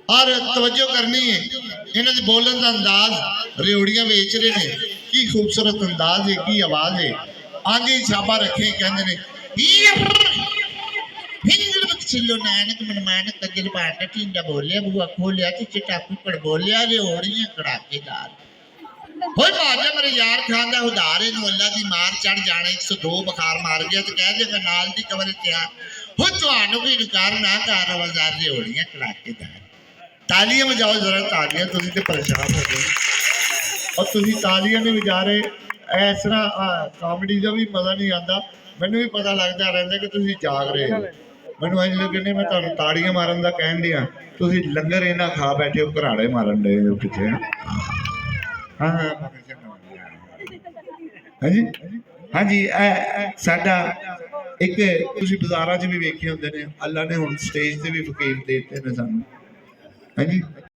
और तवज्जो करनी है, इन्हां दे बोलन दा अंदाज, रेवड़ियां बेच रहे ने, की खूबसूरत अंदाज है, की आवाज है। आगे छापा रखे कहंदे ने हिंगड़ बक्सिलो नानक मनमानक कजल बाटा टिंडा बोलिया बुआ खोलिया ते चिट्टा कुकड़ बोलिया रेवड़ियां कड़ाकेदार होए माजा मेरे यार खान दा उधार इनू अल्लाह दी मार चढ़ जाने 102 बुखार मार गया तो कह देगा नाल दी कवर तैयार हो तुहानू भी इनकार ना कर आवाज़ार रेवड़ियां कड़ाकेदार। तालियां बजाओ जरा, तालियां तुसीं ते परेशान हो गए और तुसीं तालियां नहीं बजा रहे। इस तरह कॉमेडी का भी मज़ा नहीं आता, मैनू भी पता लगता रहता कि तुसीं जाग रहे हो। मैनू अज लगने मैं तुहानू ताड़ियां मारन दा कहन दिया, तुसीं लंगर इन्ना खा बैठे हो, घराड़े मारन डे हो पिछे। हाँ हाँ हाँ जी हाँ जी, साडा एक तुसीं बाज़ारां च भी वेखे हुंदे ने, अल्लाह ने हुण स्टेज ते भी फकीर दे दित्ते ने सानू। हाँ जी